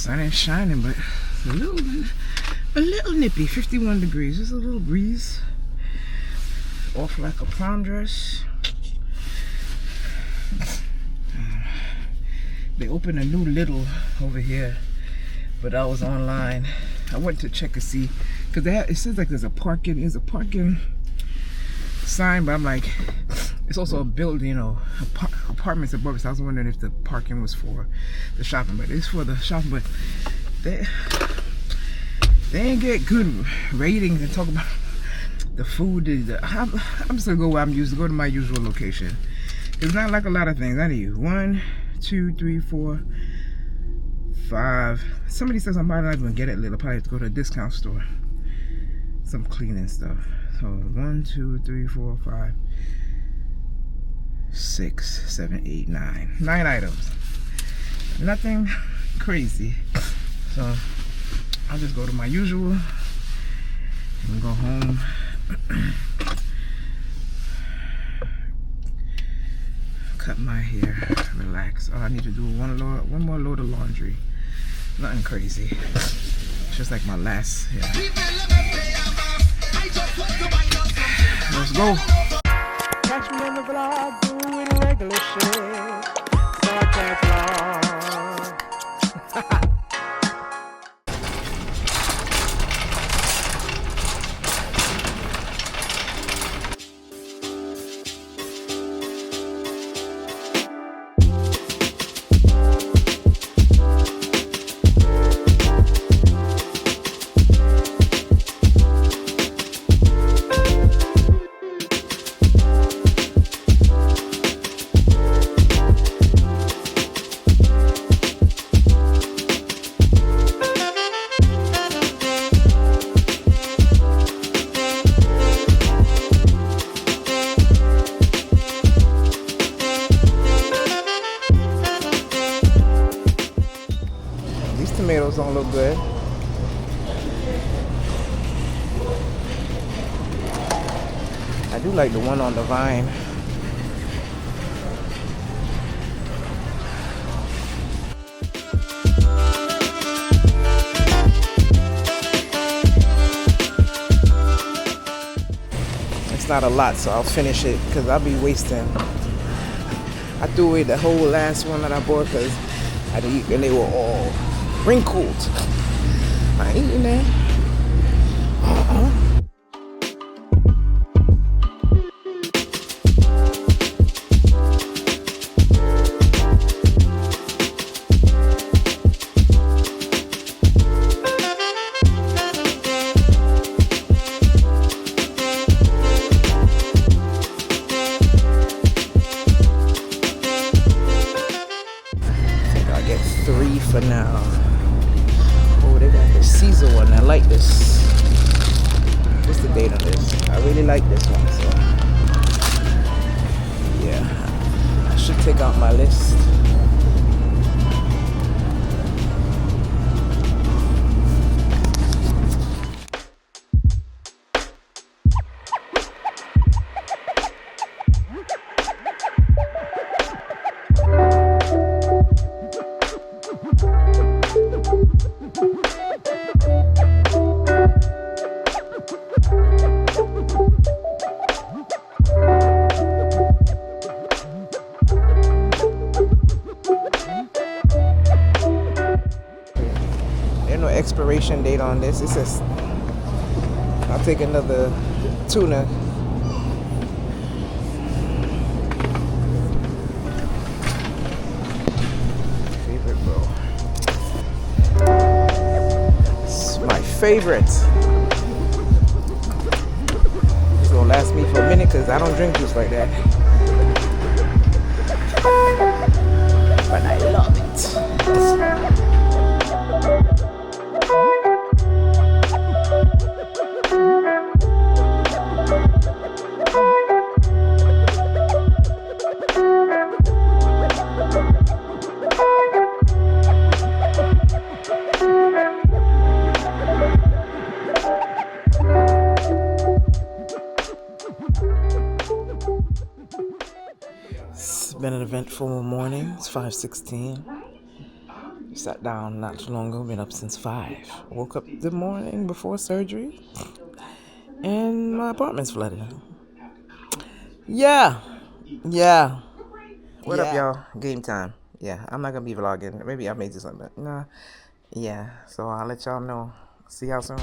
sun is shining, but it's a little nippy. 51 degrees. Just a little breeze. Off like a prom dress. They opened a new Lidl over here, but I was online. I went to check to see, because it says like there's a parking sign, but I'm like, it's also a building, you know, apartments above. So I was wondering if the parking was for the shopping, but it's for the shopping. But they ain't get good ratings and talk about the food. I'm just gonna go where I'm used to, go to my usual location. It's not like a lot of things. I need 1, 2, 3, 4, 5. Somebody says I might not even get it little. Probably have to go to a discount store. Some cleaning stuff. So 1, 2, 3, 4, 5, 6, 7, 8, 9. 9 items. Nothing crazy. So I'll just go to my usual and go home. Cut my hair, relax. All I need to do is one more load of laundry. Nothing crazy. It's just like my last. Yeah. Let's go. Catch me in the vlog doing regular shit. So I can't vlog. Tomatoes don't look good. I do like the one on the vine. It's not a lot, so I'll finish it because I'll be wasting. I threw away the whole last one that I bought because I didn't eat and they were all wrinkled. I ain't eating that. I think I'll get 3 for now. They got the Caesar one. I like this. What's the date on this? I really like this one. So yeah, I should take out my list. Expiration date on this. It says I'll take another tuna. Favorite, bro. It's my favorite. It's gonna last me for a minute because I don't drink juice like that. But I love it. It's been an eventful morning. It's 5:16. sat down not too long ago. Been up since 5. Woke up the morning before surgery, and my apartment's flooded. Yeah. What up, y'all? Game time. Yeah, I'm not gonna be vlogging. Maybe I may do something, but nah. Yeah, so I'll let y'all know. See y'all soon.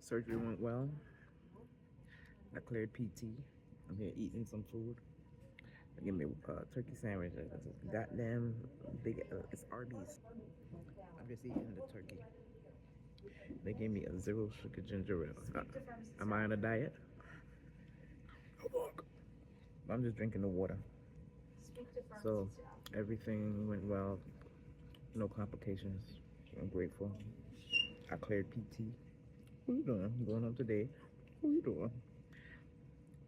Surgery went well. I cleared PT. I'm here eating some food. They give me a turkey sandwich. Goddamn big. It's Arby's. I'm just eating the turkey. They gave me a 0 sugar ginger ale. Am I on a diet? I'm just drinking the water. So everything went well. No complications. I'm grateful. I cleared PT. What you doing? I'm going home today. What you doing?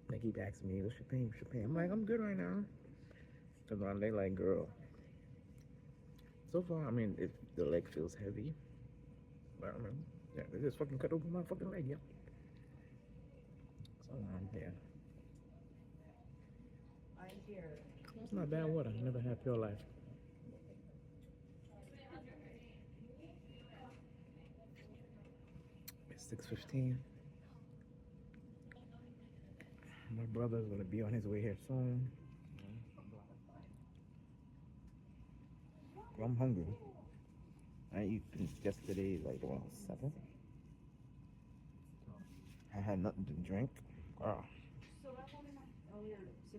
They keep asking me, what's your pain? What's your pain? I'm like, I'm good right now. Because they like, girl. So far, I mean, the leg feels heavy. But I mean, yeah, they just fucking cut open my fucking leg, yeah. So I'm here. It's not bad water. I never had pure life. It's 6:15. My brother's gonna be on his way here soon. I'm hungry. I ate since yesterday, like around 7. I had nothing to drink. Oh.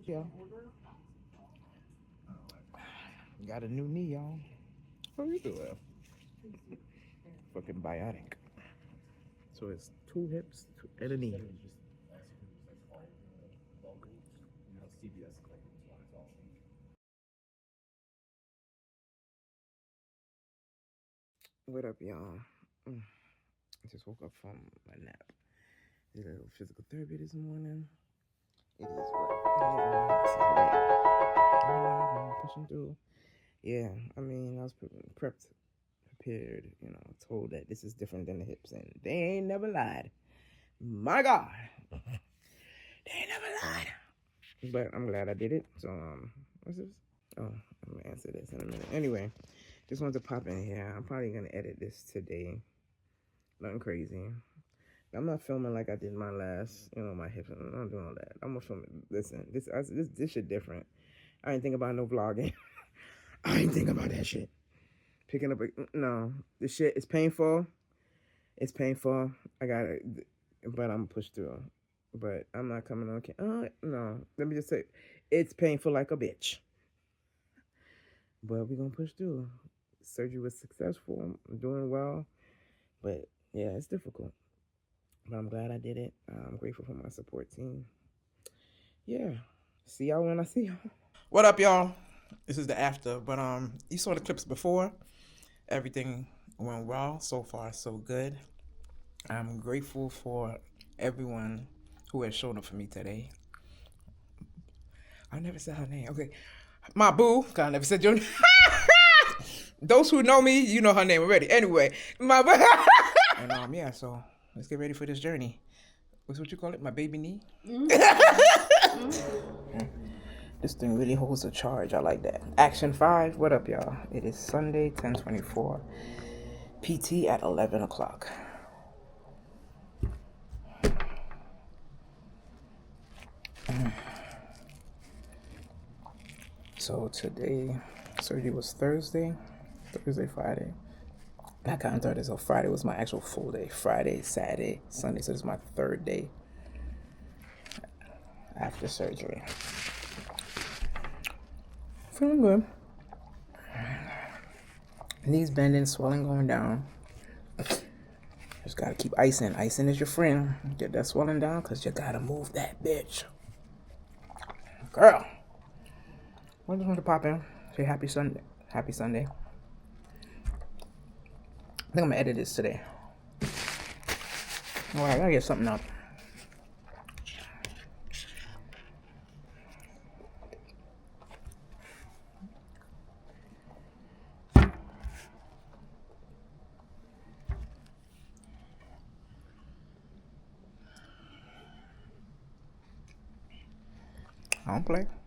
Yeah. Got a new knee, y'all. What you doing? Fucking biotic. So it's 2 hips and a knee. What up, y'all? I just woke up from my nap. Did a little physical therapy this morning. It is what? Pushing through. Yeah, I mean, I was prepped, prepared, told that this is different than the hips, and they ain't never lied. My God. They ain't never lied. But I'm glad I did it. So, what's this? Oh, I'm gonna answer this in a minute. Anyway, just wanted to pop in here. I'm probably gonna edit this today. Nothing crazy. I'm not filming like I did my last, my hips. I'm not doing all that. I'm gonna film it. Listen, this shit different. I ain't think about no vlogging. I ain't think about that shit. Picking up no. This shit is painful. It's painful. I got it, but I'm pushed through. But I'm not coming on. No. Let me just say, it's painful like a bitch. But we're gonna push through. Surgery was successful. I'm doing well. But yeah, it's difficult. But I'm glad I did it. I'm grateful for my support team. Yeah. See y'all when I see y'all. What up, y'all? This is the after. But you saw the clips before. Everything went well. So far, so good. I'm grateful for everyone who has shown up for me today. I never said her name. Okay. My boo. I never said your name. Those who know me, you know her name already. Anyway, my boo. And yeah, so let's get ready for this journey. What's what you call it? My baby knee? This thing really holds a charge. I like that. Action 5. What up, y'all? It is Sunday, 10/24. PT at 11 o'clock. So today, surgery was Thursday, Friday. Not counting Thursday, so Friday was my actual full day. Friday, Saturday, Sunday, so this is my 3rd day after surgery. Feeling good. Knees bending, swelling going down. Just gotta keep icing. Icing is your friend. Get that swelling down, cause you gotta move that bitch. Girl. I just wanted to pop in. Say happy Sunday. Happy Sunday. I think I'm gonna edit this today. Alright, I gotta get something up. I don't play.